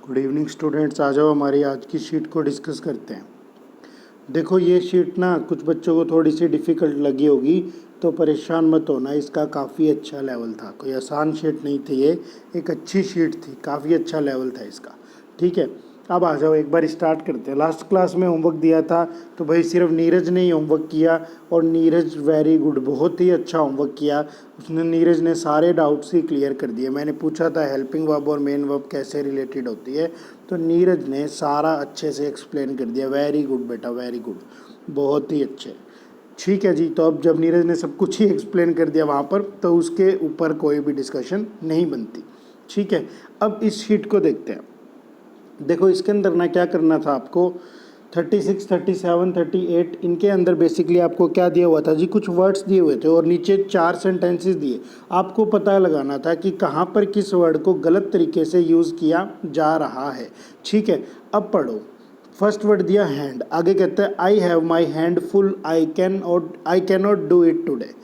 Good evening students, आ जाओ हमारी आज की शीट को डिस्कस करते हैं। देखो ये शीट ना कुछ बच्चों को थोड़ी सी डिफ़िकल्ट लगी होगी, तो परेशान मत होना। इसका काफ़ी अच्छा लेवल था, कोई आसान शीट नहीं थी ये, एक अच्छी शीट थी, काफ़ी अच्छा लेवल था इसका। ठीक है, अब आ जाओ एक बार स्टार्ट करते हैं। लास्ट क्लास में होमवर्क दिया था तो भाई सिर्फ नीरज ने ही होमवर्क किया, और नीरज वेरी गुड, बहुत ही अच्छा होमवर्क किया उसने। नीरज ने सारे डाउट्स ही क्लियर कर दिए। मैंने पूछा था हेल्पिंग वर्ब और मेन वर्ब कैसे रिलेटेड होती है, तो नीरज ने सारा अच्छे से एक्सप्लेन कर दिया। वेरी गुड बेटा, वेरी गुड, बहुत ही अच्छे। ठीक है जी, तो अब जब नीरज ने सब कुछ ही एक्सप्लेन कर दिया वहाँ पर, तो उसके ऊपर कोई भी डिस्कशन नहीं बनती। ठीक है, अब इस शीट को देखते हैं। देखो इसके अंदर ना क्या करना था आपको, 36, 37, 38 इनके अंदर बेसिकली आपको क्या दिया हुआ था जी, कुछ वर्ड्स दिए हुए थे और नीचे 4 सेंटेंसेस दिए। आपको पता लगाना था कि कहाँ पर किस वर्ड को गलत तरीके से यूज़ किया जा रहा है। ठीक है, अब पढ़ो। फर्स्ट वर्ड दिया हैंड, आगे कहते हैं I have my hand full, I can not do it today.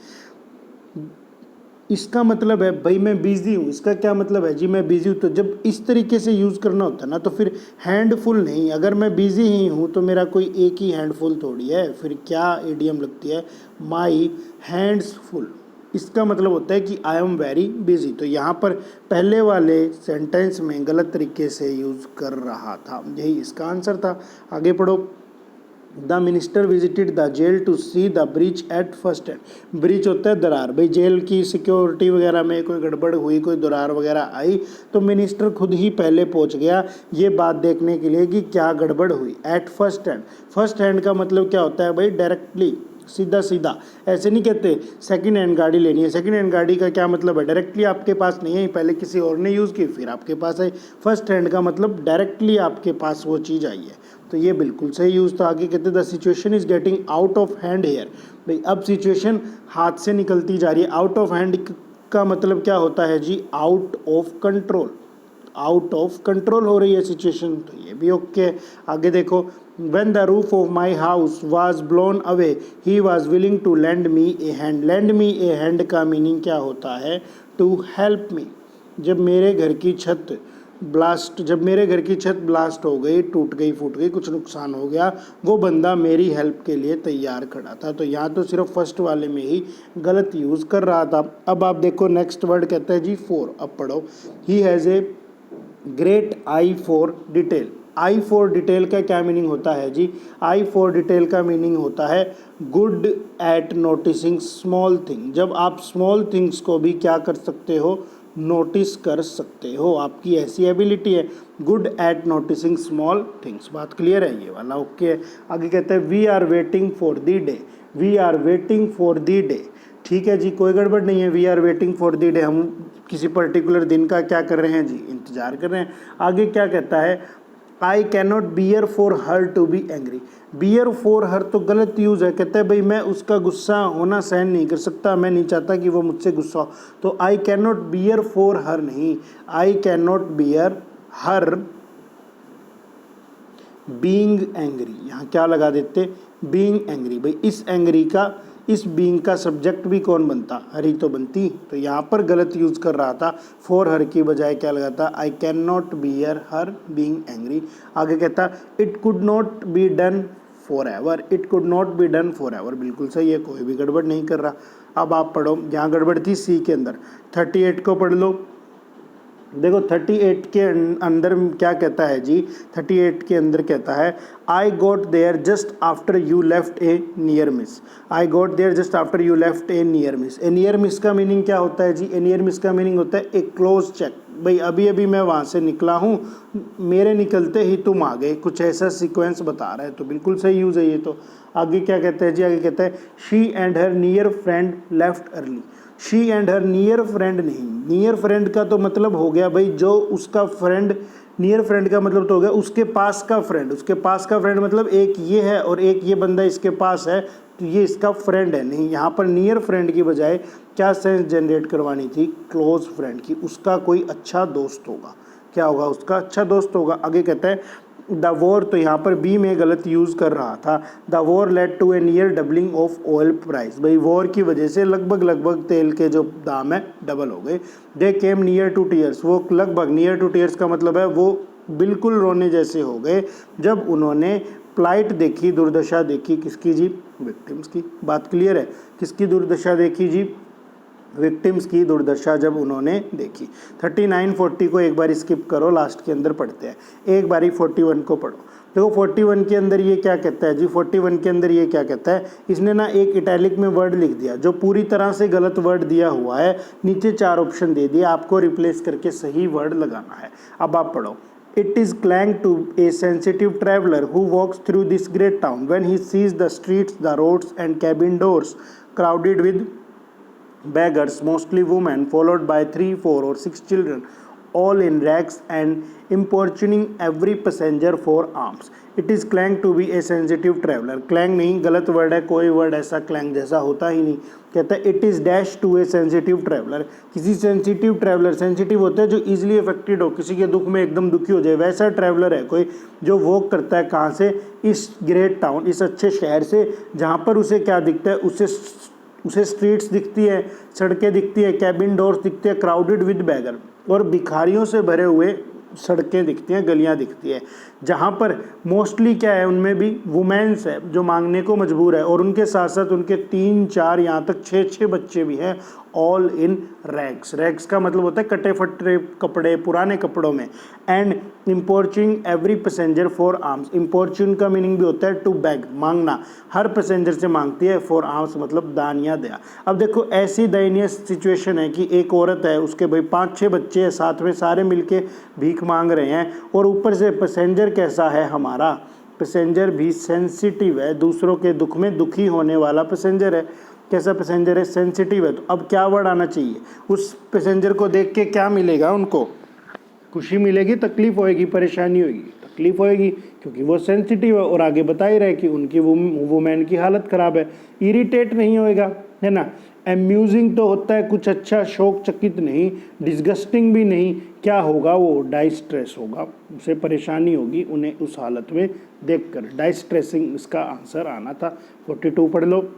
इसका मतलब है भाई मैं बिज़ी हूँ। इसका क्या मतलब है जी, मैं बिज़ी हूँ। तो जब इस तरीके से यूज़ करना होता है ना, तो फिर हैंडफुल नहीं, अगर मैं बिज़ी ही हूँ तो मेरा कोई एक ही हैंडफुल थोड़ी है, फिर क्या इडियम लगती है, माई हैंड्स फुल। इसका मतलब होता है कि आई एम वेरी बिजी। तो यहाँ पर पहले वाले सेंटेंस में गलत तरीके से यूज़ कर रहा था, यही इसका आंसर था। आगे पढ़ो। The minister visited the jail to see the breach at first hand. Breach होता है दरार, भाई जेल की सिक्योरिटी वगैरह में कोई गड़बड़ हुई, कोई दरार वगैरह आई, तो मिनिस्टर खुद ही पहले पहुंच गया ये बात देखने के लिए कि क्या गड़बड़ हुई। Eight first hand, first hand का मतलब क्या होता है भाई, डायरेक्टली, सीधा सीधा। ऐसे नहीं कहते सेकंड हैंड गाड़ी लेनी है, सेकंड हैंड गाड़ी का क्या मतलब है, डायरेक्टली आपके पास नहीं है, पहले किसी और ने यूज़ की फिर आपके पास आई। फर्स्ट हैंड का मतलब डायरेक्टली आपके पास वो चीज़ आई है, तो ये बिल्कुल सही यूज़। तो आगे कहते the situation is getting out of hand hair. भाई अब सिचुएशन हाथ से निकलती जा रही है। आउट ऑफ हैंड का मतलब क्या होता है जी, out of control, out of control हो रही है सिचुएशन, तो ये भी ओके। आगे देखो, when the roof of my house was blown away he was willing to lend me a hand। lend me a hand का मीनिंग क्या होता है, to help me। जब मेरे घर की छत ब्लास्ट हो गई, टूट गई, फूट गई, कुछ नुकसान हो गया, वो बंदा मेरी हेल्प के लिए तैयार खड़ा था। तो यहाँ तो सिर्फ फर्स्ट वाले में ही गलत यूज़ कर रहा था। अब आप देखो नेक्स्ट वर्ड कहता है जी फोर। अब पढ़ो, he has a great I for detail. I for detail का क्या मीनिंग होता है जी, आई फॉर डिटेल का मीनिंग होता है good at noticing small thing. जब आप स्मॉल थिंग्स को भी क्या कर सकते हो, नोटिस कर सकते हो, आपकी ऐसी एबिलिटी है, good at noticing small things. बात क्लियर है, ये वाला ओके है। आगे कहते हैं we are waiting for the day, we are waiting for the day. ठीक है जी, कोई गड़बड़ नहीं है, we are waiting for the day, हम किसी पर्टिकुलर दिन का क्या कर रहे हैं जी, इंतजार कर रहे हैं। आगे क्या कहता है, I can not bear for her to be angry. Bear for her तो गलत यूज़ है, कहते हैं भाई मैं उसका गुस्सा होना सहन नहीं कर सकता, मैं नहीं चाहता कि वो मुझसे गुस्सा हो। तो I can not bear for her नहीं, I can not bear her being angry. यहाँ क्या लगा देते, बीइंग एंग्री। भाई इस एंग्री का, इस बीइंग का सब्जेक्ट भी कौन बनता, हरी तो बनती। तो यहाँ पर गलत यूज़ कर रहा था, फॉर हर की बजाय क्या लगाता, आई can not bear her being angry. आगे कहता it could not be done for ever, it could not be done for ever, बिल्कुल सही है, कोई भी गड़बड़ नहीं कर रहा। अब आप पढ़ो, यहाँ गड़बड़ थी सी के अंदर। 38 को पढ़ लो। देखो 38 के अंदर क्या कहता है जी, 38 के अंदर कहता है I got there just after you left a near miss. I got there just after you left a near miss. A near miss का मीनिंग क्या होता है जी, ए नियर मिस का मीनिंग होता है ए क्लोज चेक। भाई अभी अभी मैं वहाँ से निकला हूँ, मेरे निकलते ही तुम आ गए, कुछ ऐसा सीक्वेंस बता रहा है, तो बिल्कुल सही यूज़ है ये तो। आगे क्या कहता है जी, आगे कहता है she and her near friend left early. She and her near friend नहीं, नियर फ्रेंड का तो मतलब हो गया भाई जो उसका फ्रेंड, नियर फ्रेंड का मतलब तो हो गया उसके पास का फ्रेंड। उसके पास का फ्रेंड मतलब एक ये है और एक ये बंदा इसके पास है, तो ये इसका फ्रेंड है नहीं। यहाँ पर नियर फ्रेंड की बजाय क्या सेंस जनरेट करवानी थी, क्लोज फ्रेंड की, उसका कोई अच्छा दोस्त होगा। क्या होगा, उसका अच्छा दोस्त होगा। आगे कहता है द वॉर, तो यहाँ पर बी में गलत यूज़ कर रहा था। The war led to a near doubling of oil price. भाई वॉर की वजह से लगभग तेल के जो दाम है डबल हो गए। दे केम नियर टू टीयर्स, वो लगभग, नियर टू टीयर्स का मतलब है वो बिल्कुल रोने जैसे हो गए जब उन्होंने प्लाइट देखी, दुर्दशा देखी किसकी जी, विक्टिम्स की। बात क्लियर है, किसकी दुर्दशा देखी जी, विक्टिम्स की दुर्दशा जब उन्होंने देखी। 39 40 को एक बार स्किप करो, लास्ट के अंदर पढ़ते हैं, एक बारी 41 को पढ़ो। देखो 41 के अंदर ये क्या कहता है जी, 41 के अंदर ये क्या कहता है, इसने ना एक इटैलिक में वर्ड लिख दिया जो पूरी तरह से गलत वर्ड दिया हुआ है, नीचे 4 ऑप्शन दे दिए, आपको रिप्लेस करके सही वर्ड लगाना है। अब आप पढ़ो, It is clang to a sensitive traveler who walks through this great town when he sees the streets, the roads and cabin doors crowded with beggars, mostly women, followed by 3, 4 or 6 children, all in rags and importuning every passenger for alms. It is clang to be a sensitive traveler. Clang नहीं, गलत word है, कोई word ऐसा clang जैसा होता ही नहीं। कहता है it is dash to a sensitive traveler, किसी सेंसिटिव ट्रैवलर, सेंसिटिव होता है जो इजीली अफेक्टेड हो, किसी के दुख में एकदम दुखी हो जाए, वैसा ट्रैवलर है कोई जो वॉक करता है कहाँ से, इस ग्रेट टाउन, इस अच्छे शहर से, जहाँ पर उसे क्या दिखता है, उसे स्ट्रीट्स दिखती है, सड़कें दिखती है, कैबिन डोर्स दिखते हैं, क्राउडेड विद बैगर, और भिखारियों से भरे हुए सड़कें दिखती हैं, गलियां दिखती है, जहाँ पर मोस्टली क्या है, उनमें भी वुमेन्स है जो मांगने को मजबूर है, और उनके साथ साथ उनके 3, 4 यहाँ तक 6 बच्चे भी हैं, ऑल इन रैग्स। रैग्स का मतलब होता है कटे फटे कपड़े, पुराने कपड़ों में। And importuning every passenger for arms, importune का मीनिंग भी होता है टू बैग, मांगना, हर पैसेंजर से मांगती है, फॉर आर्म्स मतलब दान या दया। अब देखो ऐसी दयनीय सिचुएशन है कि एक औरत है, उसके भाई 5-6 बच्चे हैं, साथ में सारे मिलके भीख मांग रहे हैं, और ऊपर से पैसेंजर कैसा है हमारा, पैसेंजर भी सेंसिटिव है, दूसरों के दुख में दुखी होने वाला पैसेंजर है। कैसा पैसेंजर है, सेंसिटिव है। तो अब क्या वर्ड आना चाहिए, उस पैसेंजर को देख के क्या मिलेगा, उनको खुशी मिलेगी, तकलीफ होएगी, परेशानी होगी, तकलीफ होएगी, क्योंकि वो सेंसिटिव है, और आगे बता ही रहे कि उनकी वुमेन की हालत ख़राब है। इरिटेट नहीं होएगा, है ना। एम्यूजिंग तो होता है कुछ अच्छा, शौक चकित नहीं, डिस्गस्टिंग भी नहीं, क्या होगा वो, डाइस्ट्रेस होगा, उसे परेशानी होगी उन्हें उस हालत में देखकर, डाइस्ट्रेसिंग इसका आंसर आना था। 42 पढ़ लो।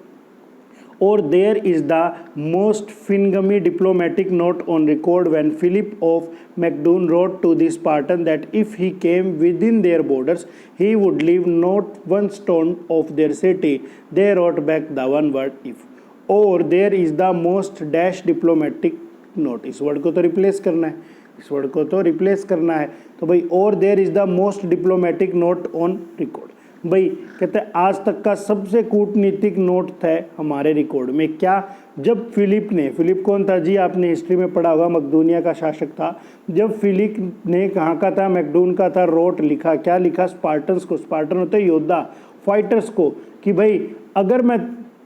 Or there is the most Fingamy diplomatic note on record when Philip of Macedon wrote to the Spartan that if he came within their borders, he would leave not one stone of their city. They wrote back the one word if. Or there is the most dash diplomatic note. इस word को तो replace करना है, इस word को तो replace करना है, तो भाई और there is the most diplomatic note on record. भाई कहते हैं आज तक का सबसे कूटनीतिक नोट था हमारे रिकॉर्ड में, क्या, जब फिलिप ने, फिलिप कौन था जी, आपने हिस्ट्री में पढ़ा होगा, मकदूनिया का शासक था। जब फिलिप ने कहाँ का था, मैकडून का था, रोट लिखा, क्या लिखा, स्पार्टन्स को, स्पार्टन होते हैं योद्धा, फाइटर्स को, कि भाई अगर मैं,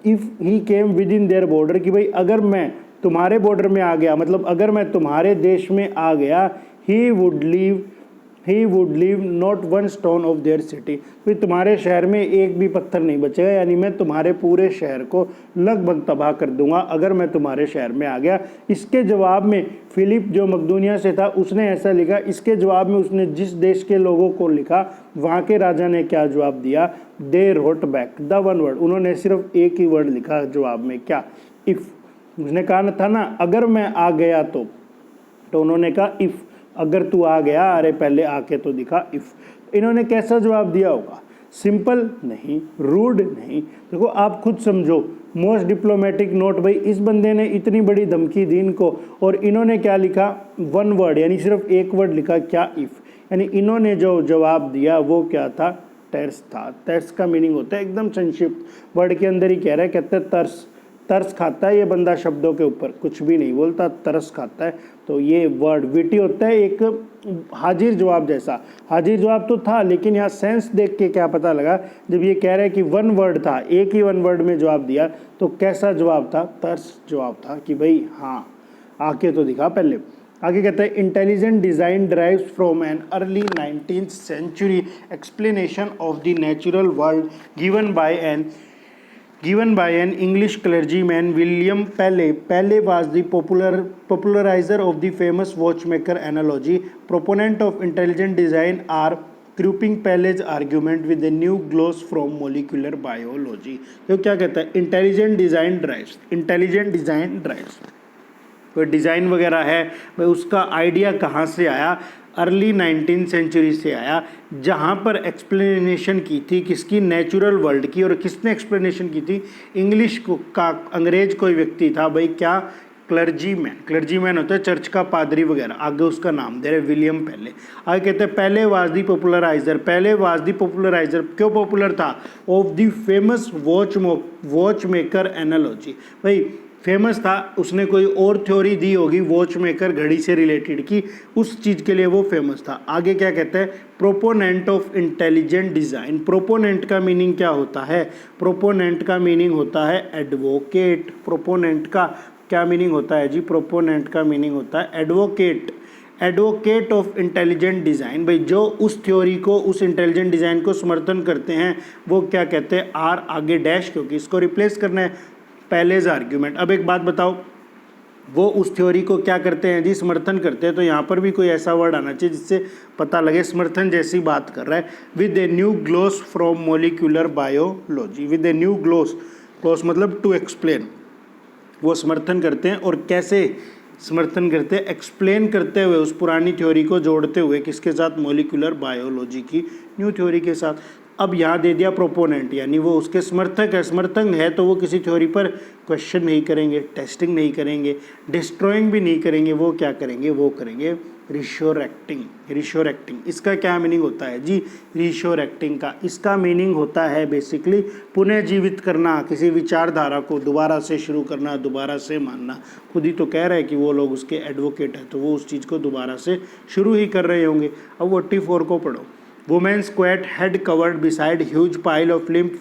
if he came with in their border, कि भाई अगर मैं तुम्हारे बॉर्डर में आ गया, मतलब अगर मैं तुम्हारे देश में आ गया, he would leave not one stone of their city, फिर तुम्हारे शहर में एक भी पत्थर नहीं बचेगा, यानी मैं तुम्हारे पूरे शहर को लगभग तबाह कर दूंगा अगर मैं तुम्हारे शहर में आ गया। इसके जवाब में फिलिप जो मकदूनिया से था उसने ऐसा लिखा, इसके जवाब में उसने जिस देश के लोगों को लिखा, वहाँ के राजा ने क्या जवाब दिया, they wrote back the one word, उन्होंने सिर्फ एक ही वर्ड लिखा जवाब में, क्या, इफ़। उसने कहा था ना अगर मैं आ गया तो उन्होंने कहा इफ़, अगर तू आ गया, अरे पहले आके तो दिखा, इफ़। इन्होंने कैसा जवाब दिया होगा, सिंपल नहीं, रूड नहीं, देखो आप खुद समझो। मोस्ट डिप्लोमेटिक नोट, भाई इस बंदे ने इतनी बड़ी धमकी दी इनको, और इन्होंने क्या लिखा, वन वर्ड, यानी सिर्फ एक वर्ड लिखा, क्या, इफ़। यानी इन्होंने जो जवाब दिया वो क्या था, टर्स था। टर्स का मीनिंग होता है एकदम संक्षिप्त, वर्ड के अंदर ही कह रहा है, कहते हैं तरस, तरस खाता है ये बंदा शब्दों के ऊपर, कुछ भी नहीं बोलता, तरस खाता है। तो ये वर्ड विटी होता है, एक हाजिर जवाब जैसा। हाजिर जवाब तो था, लेकिन यहाँ सेंस देख के क्या पता लगा, जब ये कह रहे हैं कि वन वर्ड था, एक ही वन वर्ड में जवाब दिया, तो कैसा जवाब था, तरस जवाब था, कि भाई हाँ आके तो दिखा पहले। आगे कहता है intelligent design drives from an early 19th century explanation of the natural world given by an English clergyman, William Paley. Paley was the popularizer of the famous watchmaker analogy. Proponent of intelligent design are grouping Paley's argument with a new gloss from molecular biology. तो क्या कहता है, intelligent design drives, intelligent design drives, कोई design वगैरह है भाई, उसका idea कहाँ से आया, अर्ली 19th सेंचुरी से आया, जहाँ पर एक्सप्लेनेशन की थी किसकी, नेचुरल वर्ल्ड की। और किसने एक्सप्लेनेशन की थी, इंग्लिश को का अंग्रेज कोई व्यक्ति था भाई, क्या, क्लर्जीमैन। क्लर्जीमैन होता है चर्च का पादरी वगैरह, आगे उसका नाम दे रहे विलियम पहले। आगे कहते हैं पहले वाज दी पॉपुलराइजर, पहले वाज दी पॉपुलराइजर क्यों पॉपुलर था, of the famous watch maker analogy. भाई फेमस था, उसने कोई और थ्योरी दी होगी वॉच मेकर घड़ी से रिलेटेड की, उस चीज़ के लिए वो फेमस था। आगे क्या कहते हैं, proponent of intelligent design. Proponent का मीनिंग क्या होता है, प्रोपोनेंट का मीनिंग होता है एडवोकेट। प्रोपोनेंट का क्या मीनिंग होता है जी, प्रोपोनेंट का मीनिंग होता है advocate. Advocate of intelligent design, भाई जो उस थ्योरी को, उस इंटेलिजेंट डिज़ाइन को समर्थन करते हैं वो क्या कहते हैं, आर आगे डैश, क्योंकि इसको रिप्लेस करना है पहलेज आर्ग्यूमेंट। अब एक बात बताओ, वो उस थ्योरी को क्या करते हैं जी, समर्थन करते हैं। तो यहाँ पर भी कोई ऐसा वर्ड आना चाहिए जिससे पता लगे समर्थन जैसी बात कर रहा है। With a new gloss from molecular biology. With a new gloss, gloss मतलब टू एक्सप्लेन, वो समर्थन करते हैं। और कैसे समर्थन करते हैं, एक्सप्लेन करते हुए उस पुरानी थ्योरी को जोड़ते हुए किसके साथ, मोलिकुलर बायोलॉजी की न्यू थ्योरी के साथ। अब यहाँ दे दिया प्रोपोनेंट, यानी वो उसके समर्थक है। समर्थक है तो वो किसी थ्योरी पर क्वेश्चन नहीं करेंगे, टेस्टिंग नहीं करेंगे, डिस्ट्रॉइंग भी नहीं करेंगे, वो क्या करेंगे, वो करेंगे रिशोरेक्टिंग। रिशोरेक्टिंग इसका क्या मीनिंग होता है जी, रिशोरेक्टिंग का इसका मीनिंग होता है बेसिकली पुनः जीवित करना, किसी विचारधारा को दोबारा से शुरू करना, दोबारा से मानना। खुद ही तो कह रहा है कि वो लोग उसके एडवोकेट हैं, तो वो उस चीज़ को दोबारा से शुरू ही कर रहे होंगे। अब 44 को पढ़ो। Women squat, head covered beside huge pile of limp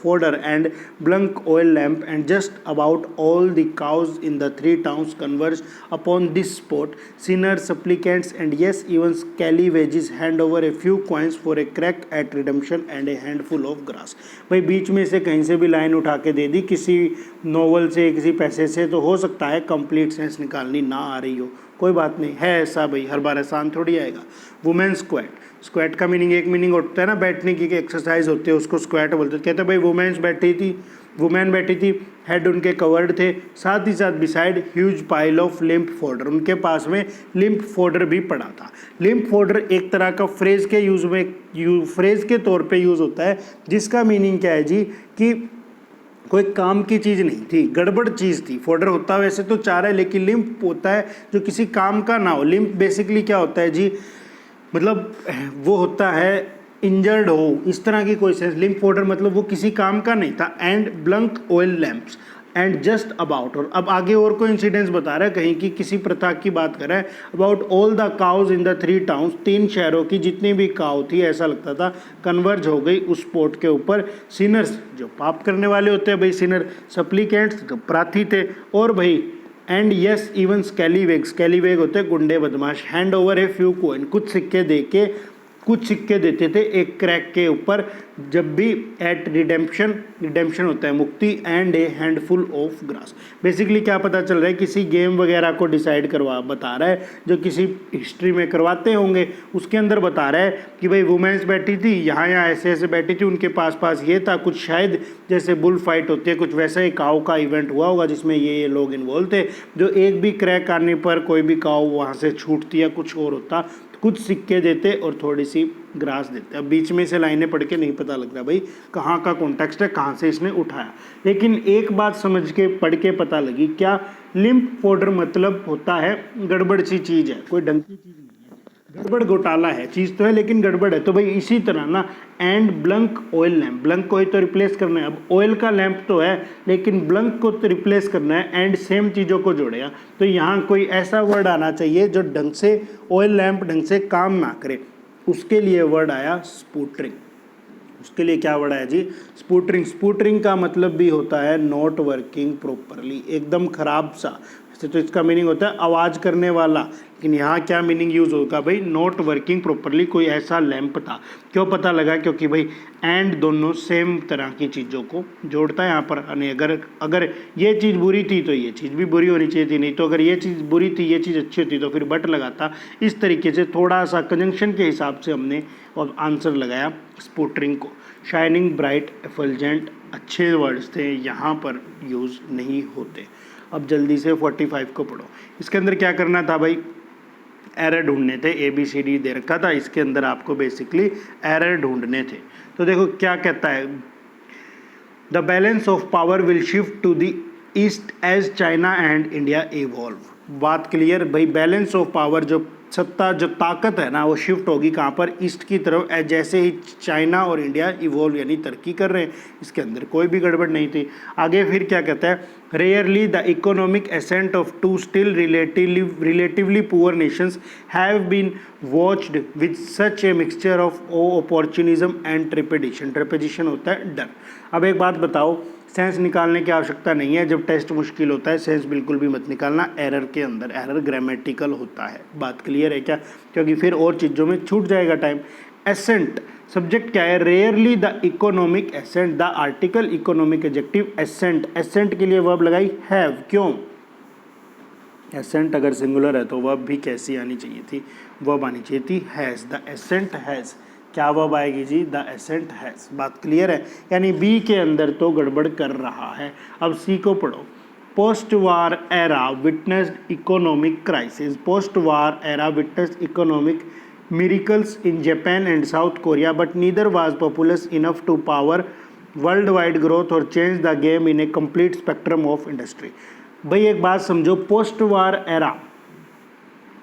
fodder and blunk oil lamp, and just about all the cows in the 3 towns converge upon this spot. Sinners, supplicants, and yes, even scallywags hand over a few coins for a crack at redemption and a handful of grass. भाई बीच में से कहीं से भी line उठा के दे दी, किसी novel से, किसी पैसे से, तो हो सकता है कंप्लीट सेंस निकालनी ना आ रही हो, कोई बात नहीं है ऐसा भाई, हर बार आसान थोड़ी आएगा। वुमेन स्क्वैट, स्क्वैट का मीनिंग एक मीनिंग होता है ना, बैठने की एक्सरसाइज होती है, उसको स्क्वैट बोलते हैं। कहते हैं भाई वुमेन्स बैठी थी, वुमेन बैठी थी, हेड उनके कवर्ड थे, साथ ही साथ beside huge pile of lymph folder, उनके पास में लिम्फ फोल्डर भी पड़ा था। लिम्फ फोल्डर एक तरह का फ्रेज के फ्रेज के तौर पे यूज़ होता है, जिसका मीनिंग क्या है जी, कि कोई काम की चीज़ नहीं थी, गड़बड़ चीज़ थी। फोल्डर होता वैसे तो चार है, लेकिन लिम्फ होता है जो किसी काम का ना हो। लिम्फ बेसिकली क्या होता है जी, मतलब वो होता है इंजर्ड हो, इस तरह की कोई सेंस। लिम्फ फोल्डर मतलब वो किसी काम का नहीं था। And blank oil lamps and just about, और अब आगे और कोई इंसिडेंट्स बता रहा है, कहीं की किसी प्रथा की बात कर रहा है। About all the cows in the 3 towns, 3 शहरों की जितनी भी काउ थी, ऐसा लगता था कन्वर्ज हो गई उस स्पॉट के ऊपर। सिनर्स जो पाप करने वाले होते हैं भाई सिनर, सप्लीकेंट्स जो प्रार्थी थे, और भाई एंड यस इवन स्कैलीवेग, स्कैलीवेग होते हैं गुंडे बदमाश। Hand over a few coin, कुछ सिक्के दे के, कुछ सिक्के देते थे एक क्रैक के ऊपर, जब भी एट रिडेम्पशन, रिडेम्पशन होता है मुक्ति, and A handful of grass. Basically क्या पता चल रहा है, किसी गेम वगैरह को डिसाइड बता रहा है, जो किसी हिस्ट्री में करवाते होंगे, उसके अंदर बता रहा है कि भाई वुमेन्स बैठी थी यहाँ ऐसे ऐसे बैठी थी, उनके पास ये था, कुछ शायद जैसे बुल फाइट होती है, कुछ वैसा ही काऊ का इवेंट हुआ होगा जिसमें ये लोग इन्वॉल्व थे, जो एक भी क्रैक आने पर कोई भी काऊ वहाँ से छूटती या कुछ और होता, कुछ सिक्के देते और थोड़ी सी ग्रास देते। अब बीच में से लाइनें पढ़ के नहीं पता लग रहा भाई कहाँ का कॉन्टेक्स्ट है, कहाँ से इसने उठाया, लेकिन एक बात समझ के पढ़ के पता लगी, क्या लिम्फ फोल्डर मतलब होता है गड़बड़ सी चीज़ है, कोई ढंग की चीज़ नहीं है, गड़बड़ घोटाला है, चीज़ तो है लेकिन गड़बड़ है। तो भाई इसी तरह ना, एंड ब्लंक ऑयल लैम्प, ब्लंक को ही तो रिप्लेस करना है, अब ऑयल का लैंप तो है लेकिन ब्लंक को तो रिप्लेस करना है, एंड सेम चीज़ों को जोड़ेगा। तो यहाँ कोई ऐसा वर्ड आना चाहिए जो ढंग से ऑयल लैंप ढंग से काम ना करे, उसके लिए वर्ड आया स्पूटरिंग। उसके लिए क्या वर्ड आया जी, स्पूटरिंग। स्पूटरिंग का मतलब भी होता है नॉट वर्किंग प्रॉपरली, एकदम खराब सा। वैसे तो इसका मीनिंग होता है आवाज़ करने वाला, लेकिन यहाँ क्या मीनिंग यूज़ होगा भाई, नॉट वर्किंग प्रॉपरली, कोई ऐसा लैंप था। क्यों पता लगा, क्योंकि भाई एंड दोनों सेम तरह की चीज़ों को जोड़ता है यहाँ पर। यानी अगर ये चीज़ बुरी थी तो ये चीज़ भी बुरी होनी चाहिए थी, नहीं तो अगर ये चीज़ बुरी थी ये चीज़ अच्छी होती तो फिर बट लगाता। इस तरीके से थोड़ा सा कंजंक्शन के हिसाब से हमने और आंसर लगाया स्पूटरिंग को। शाइनिंग, ब्राइट, एफल्जेंट अच्छे वर्ड्स थे, यहाँ पर यूज़ नहीं होते। अब जल्दी से 45 को पढ़ो। इसके अंदर क्या करना था भाई, एरर ढूंढने थे, ABCD दे रखा था, इसके अंदर आपको बेसिकली एरर ढूंढने थे। तो देखो क्या कहता है, the balance of power will shift to the east as China and India evolve. बात क्लियर भाई, बैलेंस ऑफ पावर जो सत्ता जो ताकत है ना वो शिफ्ट होगी कहाँ पर, ईस्ट की तरफ, जैसे ही चाइना और इंडिया इवॉल्व यानी तरक्की कर रहे हैं। इसके अंदर कोई भी गड़बड़ नहीं थी। आगे फिर क्या कहता है, rarely the economic ascent of two still relatively poor nations have been watched with such a mixture of opportunism and trepidation. Trepidation होता है डर। अब एक बात बताओ, सेंस निकालने की आवश्यकता नहीं है, जब टेस्ट मुश्किल होता है सेंस बिल्कुल भी मत निकालना, एरर के अंदर एरर ग्रामेटिकल होता है। बात क्लियर है क्या, क्योंकि फिर और चीज़ों में छूट जाएगा टाइम। एसेंट सब्जेक्ट क्या है, rarely the economic ascent, the article economic adjective ascent, ascent के लिए वर्ब लगाई हैव, क्यों, एसेंट अगर सिंगुलर है तो वर्ब भी कैसी आनी चाहिए थी, वर्ब आनी चाहिए थी हैज़, द एसेंट हैज़, क्या वर्ब आएगी जी, द एसेंट हैज़। बात क्लियर है, यानी बी के अंदर तो गड़बड़ कर रहा है। अब सी को पढ़ो, post war era witnessed economic crisis, post war era witnessed economic miracles in Japan and South Korea, but neither was populous enough to power worldwide growth or change the game in a complete spectrum of industry। भाई एक बात समझो, post वार era,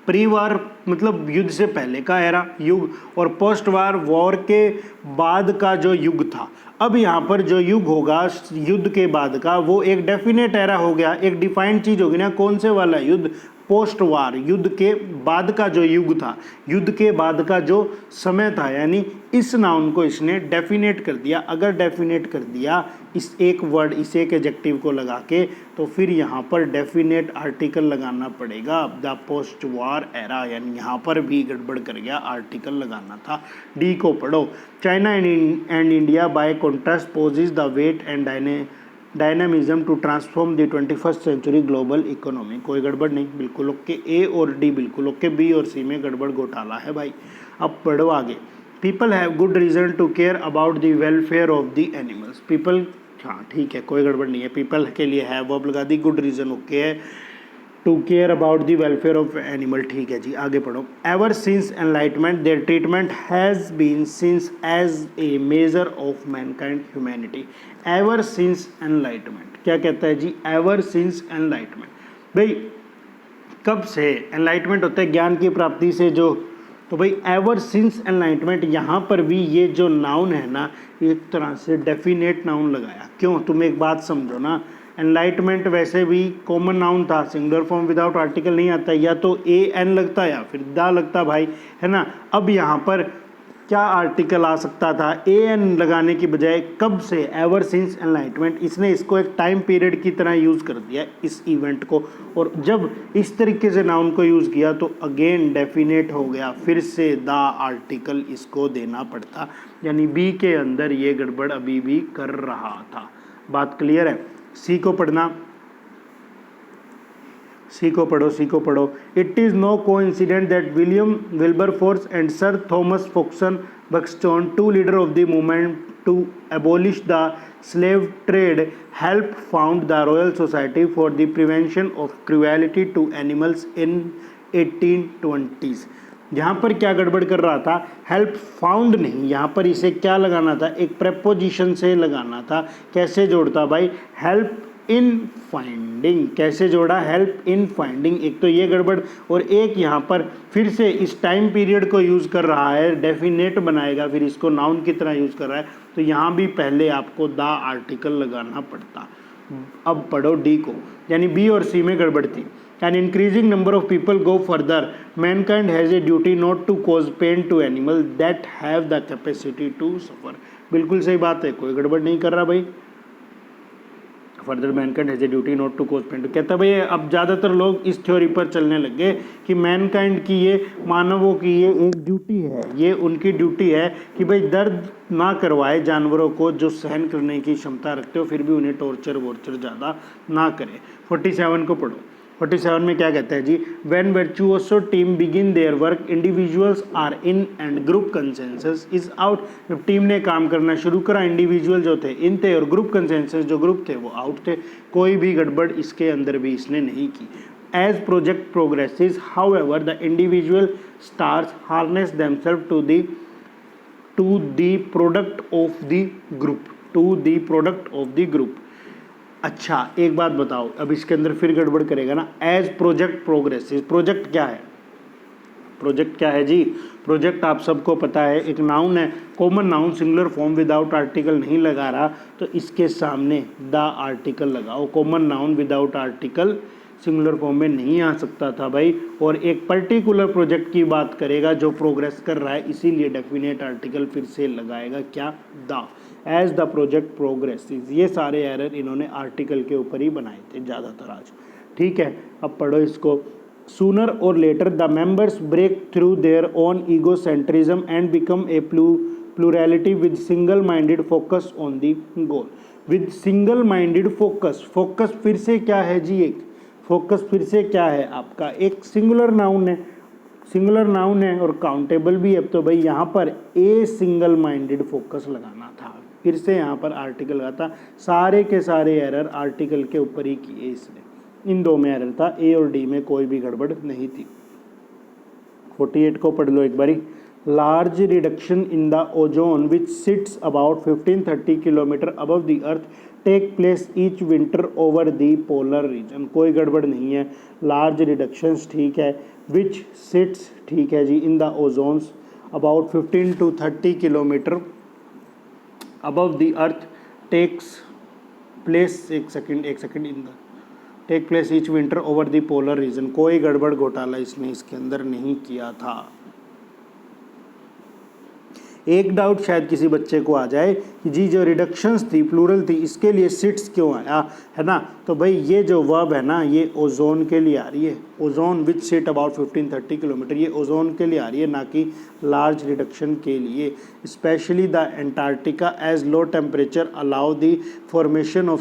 pre वार मतलब युद्ध से पहले का era युग, और पोस्ट वार वॉर के बाद का जो युग था। अब यहाँ पर जो युग होगा युद्ध के बाद का, वो एक डेफिनेट एरा हो गया, एक डिफाइंड चीज़ होगी ना। कौन से वाला युद्ध, पोस्ट वार, युद्ध के बाद का जो युग था, युद्ध के बाद का जो समय था, यानी इस नाउन को इसने डेफिनेट कर दिया। अगर डेफिनेट कर दिया इस एक वर्ड, इस एक एडजेक्टिव को लगा के, तो फिर यहाँ पर डेफिनेट आर्टिकल लगाना पड़ेगा, द पोस्ट वार एरा, यानी यहाँ पर भी गड़बड़ कर गया, आर्टिकल लगाना था। डी को पढ़ो, China and India by contrast poses the weight and dynamism to transform the 21st century global economy. कोई गड़बड़ नहीं, बिल्कुल ओके, ए और डी बिल्कुल ओके, बी और सी में गड़बड़ घोटाला है भाई। अब पढ़ो आगे, people have good reason to care about the welfare of the animals. People, हाँ ठीक है, कोई गड़बड़ नहीं है, पीपल के लिए है वर्ब लगा दी, गुड रीजन ओके है, to care about the welfare of animal, ठीक है जी। आगे पढ़ो, ever since enlightenment there treatment has been since as a major of mankind humanity. Ever since enlightenment क्या कहता है जी, एवर सिंस एनलाइटमेंट, भाई कब से, एनलाइटमेंट होता है ज्ञान की प्राप्ति से जो, तो भाई एवर सिंस एनलाइटमेंट, यहाँ पर भी ये जो नाउन है ना, एक तरह से डेफिनेट नाउन लगाया। क्यों, तुम एक बात समझो ना, एनलाइटमेंट वैसे भी कॉमन नाउन था, सिंगुलर फॉर्म विदाउट आर्टिकल नहीं आता, या तो ए एन लगता या फिर दा लगता भाई, है ना। अब यहाँ पर क्या आर्टिकल आ सकता था, ए एन लगाने की बजाय कब से, एवर सिंस एनलाइटमेंट, इसने इसको एक टाइम पीरियड की तरह यूज़ कर दिया इस इवेंट को, और जब इस तरीके से नाउन को यूज़ किया तो अगेन डेफिनेट हो गया, फिर से द आर्टिकल इसको देना पड़ता, यानी बी के अंदर ये गड़बड़ अभी भी कर रहा था। बात क्लियर है। सी को पढ़ना, सी को पढ़ो, सी को पढ़ो, it is no coincident that William Wilberforce and sir Thomas Foxon Buxton, two leader of the movement to abolish the slave trade, help found the Royal Society for the Prevention of Cruelty to Animals in 1820s। यहाँ पर क्या गड़बड़ कर रहा था, help found नहीं, यहाँ पर इसे क्या लगाना था, एक प्रेपोजिशन से लगाना था। कैसे जोड़ता भाई, हेल्प इन फाइंडिंग, कैसे जोड़ा, हेल्प इन फाइंडिंग, एक तो ये गड़बड़, और एक यहाँ पर फिर से इस टाइम पीरियड को यूज़ कर रहा है, डेफिनेट बनाएगा, फिर इसको नाउन की तरह यूज़ कर रहा है, तो यहाँ भी पहले आपको द आर्टिकल लगाना पड़ता। अब पढ़ो डी को, यानी बी और सी में गड़बड़ थी। An increasing number of people go further. Mankind has a duty not to cause pain to animals that have the capacity to suffer. बिल्कुल सही बात है, कोई गड़बड़ नहीं कर रहा भाई। Further mankind has a duty not to cause pain, तो कहता भाई अब ज़्यादातर लोग इस थ्योरी पर चलने लग गए कि मैनकाइंड की ये, मानवों की ये एक ड्यूटी है, ये उनकी ड्यूटी है कि भाई दर्द ना करवाए जानवरों को जो सहन करने की क्षमता रखते हो, फिर भी उन्हें टॉर्चर वॉर्चर ज़्यादा ना करे। 47 को पढ़ो, 47 में क्या कहता है जी, when virtuoso team begin their work individuals are in and group consensus is out. जब टीम ने काम करना शुरू करा, इंडिविजुअल जो थे इन थे, और ग्रुप कंसेंसस जो ग्रुप थे वो आउट थे। कोई भी गड़बड़ इसके अंदर भी इसने नहीं की। As project progresses, however, the individual stars harness themselves to the product of the group, to the product of the group. अच्छा एक बात बताओ, अब इसके अंदर फिर गड़बड़ करेगा ना। एज प्रोजेक्ट प्रोग्रेसेस, प्रोजेक्ट क्या है? प्रोजेक्ट क्या है जी? प्रोजेक्ट आप सबको पता है एक नाउन है, common noun, singular form, without article नहीं लगा रहा तो इसके सामने द आर्टिकल लगाओ। Common noun without article singular form में नहीं आ सकता था भाई, और एक पर्टिकुलर प्रोजेक्ट की बात करेगा जो प्रोग्रेस कर रहा है, इसीलिए डेफिनेट आर्टिकल फिर से लगाएगा क्या? The. As the project progresses, ये सारे एरर इन्होंने आर्टिकल के ऊपर ही बनाए थे ज़्यादातर आज। ठीक है, अब पढ़ो इसको। Sooner or later, the members break through their own egocentrism and become a plurality with single-minded focus on the goal. With single-minded focus, focus फिर से क्या है जी? एक फोकस फिर से क्या है आपका? एक सिंगुलर नाउन है, सिंगुलर नाउन है और काउंटेबल भी है। तो भाई यहाँ पर ए सिंगल माइंडेड फोकस लगाना था, फिर से यहाँ पर आर्टिकल लगा था। सारे के सारे एरर आर्टिकल के ऊपर ही किए इसने, इन दो में एरर था, ए और डी में कोई भी गड़बड़ नहीं थी। 48 को पढ़ लो एक बारी। Large reduction in the ozone which sits about 15-30 kilometre above the earth take place each winter over the polar region, कोई गड़बड़ नहीं है। लार्ज रिडक्शंस ठीक है, विच सिट्स ठीक है जी, in the ozones about 15 to 30 kilometre above the earth takes place, एक second in the take place each winter over the polar region, कोई गड़बड़ घोटाला इसने इसके अंदर नहीं किया था। एक डाउट शायद किसी बच्चे को आ जाए कि जी जो रिडक्शंस थी, प्लूरल थी, इसके लिए सिट्स क्यों आया है ना? तो भाई ये जो वर्ब है ना, ये ओजोन के लिए आ रही है। Ozone which sit about 15-30 kilometre, ये ओजोन के लिए आ रही है, ना कि लार्ज रिडक्शन के लिए। Specially the Antarctica as low temperature allow the formation of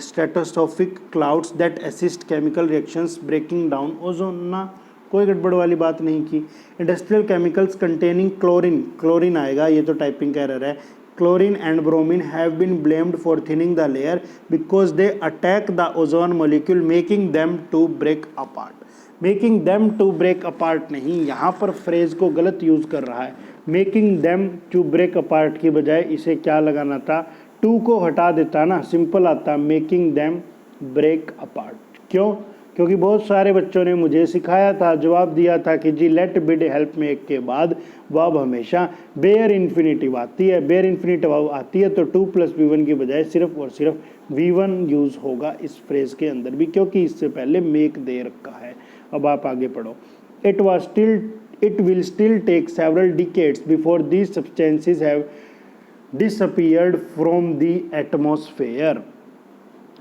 stratospheric clouds that assist chemical reactions breaking down ozone, ना कोई गड़बड़ वाली बात नहीं की। Industrial chemicals containing chlorine, chlorine आएगा, ये तो टाइपिंग का एरर है। Chlorine and bromine have been blamed for thinning the layer because they attack the ozone molecule making them to break apart. Making them to break apart नहीं, यहाँ पर phrase को गलत यूज कर रहा है। Making them to break apart की बजाय इसे क्या लगाना था? टू को हटा देता ना, सिंपल आता मेकिंग देम ब्रेक अपार्ट। क्यों? क्योंकि बहुत सारे बच्चों ने मुझे सिखाया था, जवाब दिया था कि जी लेट बिड हेल्प मेक के बाद वर्ब हमेशा बेयर इन्फिनेटिव आती है। बेयर इन्फिनेटिव आती है तो 2 + V1 की बजाय सिर्फ और सिर्फ V1 यूज़ होगा इस फ्रेज के अंदर भी, क्योंकि इससे पहले मेक दे रखा है। अब आप आगे पढ़ो। It will still take several decades before these substances have disappeared from the atmosphere।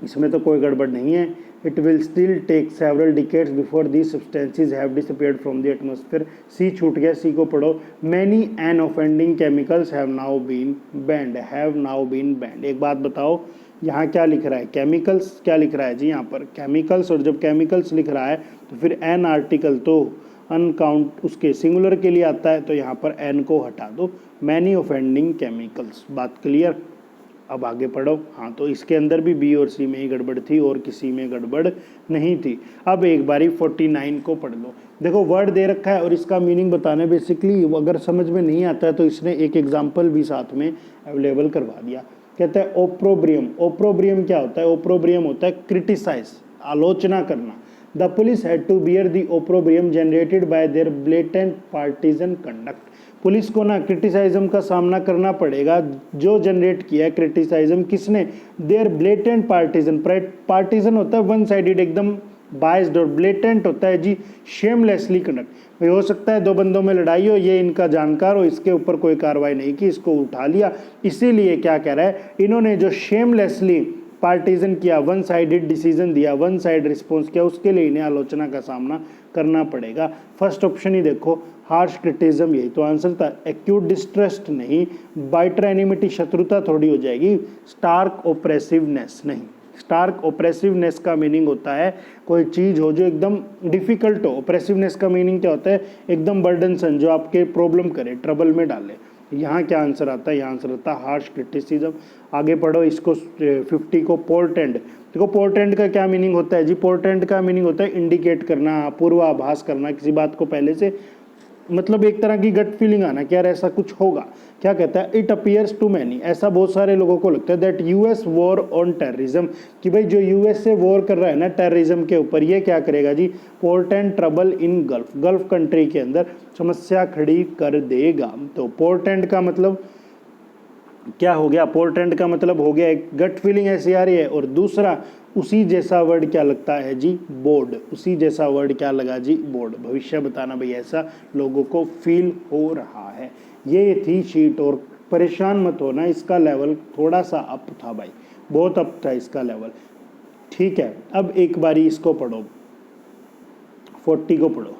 इसमें तो कोई गड़बड़ नहीं है। It will still take several decades before these substances have disappeared from the atmosphere। सी छूट गया, सी को पढ़ो। Many unoffending chemicals have now been banned। एक बात बताओ, यहाँ क्या लिख रहा है? केमिकल्स क्या लिख रहा है जी? यहाँ पर केमिकल्स, और जब केमिकल्स लिख रहा है तो फिर एन आर्टिकल तो अनकाउंट उसके सिंगुलर के लिए आता है, तो यहाँ पर एन को हटा दो। मैनी ऑफेंडिंग केमिकल्स, बात क्लियर? अब आगे पढ़ो। हाँ, तो इसके अंदर भी बी और सी में ही गड़बड़ थी और किसी में गड़बड़ नहीं थी। अब एक बारी 49 को पढ़ लो। देखो वर्ड दे रखा है और इसका मीनिंग बताना, बेसिकली अगर समझ में नहीं आता है तो इसने एक एग्जाम्पल भी साथ में अवेलेबल करवा दिया। कहता है ओप्रोब्रियम। ओप्रोब्रियम क्या होता है? ओप्रोब्रियम होता है क्रिटिसाइज, आलोचना करना। The police had to bear the opprobrium generated by their blatant partisan conduct. Police को ना क्रिटिसाइज्म का सामना करना पड़ेगा, जो जनरेट किया है क्रिटिसाइज्म किसने? There blatant partisan. पार्टीजन होता है वन साइडेड, एकदम बाइस्ड, और ब्लेटेंट होता है जी शेमलेसली कंडक्ट। हो सकता है दो बंदों में लड़ाई हो, ये इनका जानकार हो, इसके ऊपर कोई कार्रवाई नहीं की, इसको उठा लिया। इसीलिए क्या कह रहा है, इन्होंने जो शेमलेसली पार्टीजन किया, वन साइडेड डिसीजन दिया, वन साइड रिस्पॉन्स किया, उसके लिए इन्हें आलोचना का सामना करना पड़ेगा। फर्स्ट ऑप्शन ही देखो, हार्श क्रिटिसिज्म, यही तो आंसर था। एक्यूट डिस्ट्रस्ट नहीं, बाइटर एनिमिटी शत्रुता थोड़ी हो जाएगी। स्टार्क ओप्रेसिवनेस नहीं, स्टार्क ओप्रेसिवनेस का मीनिंग होता है कोई चीज़ हो जो एकदम डिफिकल्ट हो। ओप्रेसिवनेस का मीनिंग क्या होता है? एकदम बर्डनसन, जो आपके प्रॉब्लम करे, ट्रबल में डाले। यहाँ क्या आंसर आता है, यहाँ आंसर आता है हार्श क्रिटिसिज्म। आगे पढ़ो इसको 50 को पोर्टेंड। देखो पोर्टेंड का क्या मीनिंग होता है जी, पोर्टेंड का मीनिंग होता है इंडिकेट करना, पूर्वाभास करना किसी बात को पहले से, मतलब एक तरह की गट फीलिंग आना कि यार ऐसा कुछ होगा। क्या कहता है, इट अपीयर्स टू मैनी, ऐसा बहुत सारे लोगों को लगता है, that US war on terrorism, कि भाई जो यूएस से वॉर कर रहा है ना टेररिज्म के ऊपर, ये क्या करेगा जी, portend trouble in gulf, gulf country के अंदर समस्या खड़ी कर देगा। तो पोर्टेंड का मतलब क्या हो गया, पोर्टेंड का मतलब हो गया एक गट फीलिंग ऐसी आ रही है, और दूसरा उसी जैसा वर्ड क्या लगता है जी, बोर्ड, उसी जैसा वर्ड क्या लगा जी, बोर्ड, भविष्य बताना भाई ऐसा लोगों को फील हो रहा है। ये थी शीट, और परेशान मत होना, इसका लेवल थोड़ा सा अप था भाई, बहुत अप था इसका लेवल, ठीक है। अब एक बारी इसको पढ़ो, 40 को पढ़ो।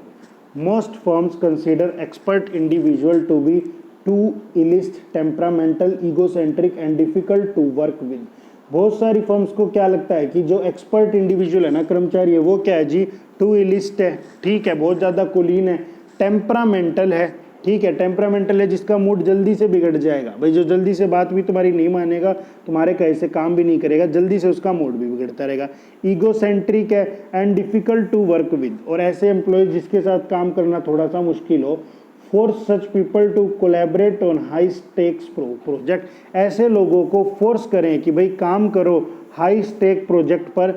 Most firms consider expert individual to be too elitist, temperamental, egocentric and difficult to work with. बहुत सारी फर्म्स को क्या लगता है कि जो एक्सपर्ट इंडिविजुअल है ना, कर्मचारी है, वो क्या है जी, टू इलिस्ट है, ठीक है, बहुत ज़्यादा कुलीन है, टेम्परामेंटल है, ठीक है, टेम्परामेंटल है जिसका मूड जल्दी से बिगड़ जाएगा, भाई जो जल्दी से बात भी तुम्हारी नहीं मानेगा, तुम्हारे कहे से काम भी नहीं करेगा, जल्दी से उसका मूड भी बिगड़ता रहेगा। ईगोसेंट्रिक है and difficult to work with, और ऐसे एम्प्लॉय जिसके साथ काम करना थोड़ा सा मुश्किल हो। Force such people to collaborate on high stakes project, ऐसे लोगों को फोर्स करें कि भाई काम करो हाई स्टेक प्रोजेक्ट पर,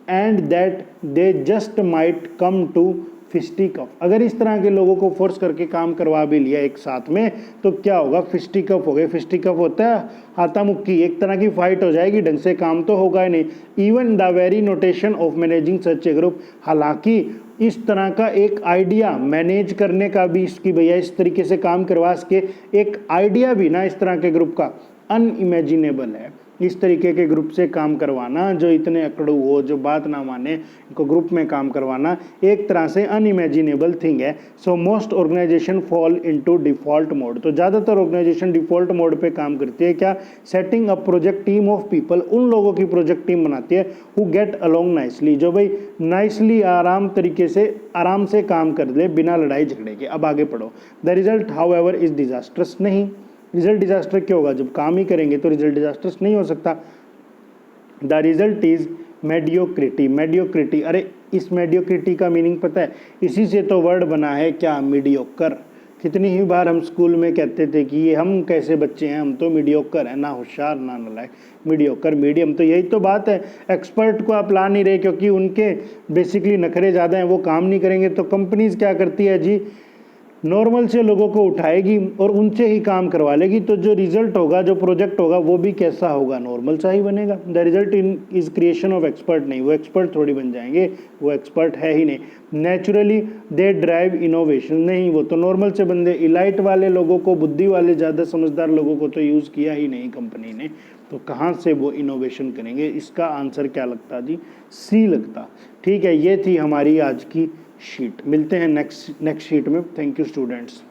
and that they just might come to fisticuff. अगर इस तरह के लोगों को फोर्स करके काम करवा भी लिया एक साथ में, तो क्या होगा, फिस्टिकफ हो गए। फिस्टिकफ होता है हाथा मुक्की, एक तरह की फाइट हो जाएगी, ढंग से काम तो होगा ही नहीं। Even the very notation of managing such A group, हालांकि इस तरह का एक आइडिया मैनेज करने का भी, इसकी भैया इस तरीके से काम करवा सके, एक आइडिया भी ना इस तरह के ग्रुप का अनइमेजिनेबल है। इस तरीके के ग्रुप से काम करवाना जो इतने अकड़ू हो, जो बात ना माने, इनको ग्रुप में काम करवाना एक तरह से अनइमेजिनेबल थिंग है। So most organisation fall into default mode, तो ज़्यादातर ऑर्गेनाइजेशन डिफॉल्ट मोड पे काम करती है। क्या, setting up project team of people, उन लोगों की प्रोजेक्ट टीम बनाती है हु गेट अलोंग नाइसली, जो भाई नाइसली आराम तरीके से आराम से काम कर ले बिना लड़ाई झगड़े के। अब आगे पढ़ो। The result how ever is disastrous, नहीं, रिजल्ट डिजास्टर क्यों होगा, जब काम ही करेंगे तो रिजल्ट डिजास्टर्स नहीं हो सकता। The result is mediocrity, mediocrity, अरे इस मेडियोक्रिटी का मीनिंग पता है, इसी से तो वर्ड बना है क्या, मीडियोकर। कितनी ही बार हम स्कूल में कहते थे कि ये हम कैसे बच्चे हैं, हम तो मीडियोकर है, ना होशियार ना नालायक, मीडियोकर, मीडियम। तो यही तो बात है, एक्सपर्ट को आप ला नहीं रहे क्योंकि उनके बेसिकली नखरे ज़्यादा हैं, वो काम नहीं करेंगे। तो कंपनीज क्या करती है जी, नॉर्मल से लोगों को उठाएगी और उनसे ही काम करवा लेगी, तो जो रिजल्ट होगा, जो प्रोजेक्ट होगा, वो भी कैसा होगा, नॉर्मल सा ही बनेगा। The result in is creation of expert, नहीं, वो एक्सपर्ट थोड़ी बन जाएंगे, वो एक्सपर्ट है ही नहीं। नेचुरली दे ड्राइव इनोवेशन, नहीं, वो तो नॉर्मल से बंदे, इलाइट वाले लोगों को, बुद्धि वाले ज़्यादा समझदार लोगों को तो यूज़ किया ही नहीं कंपनी ने, तो कहाँ से वो इनोवेशन करेंगे। इसका आंसर क्या लगता जी, सी लगता। ठीक है, ये थी हमारी आज की शीट। मिलते हैं नेक्स्ट शीट में। Thank you students.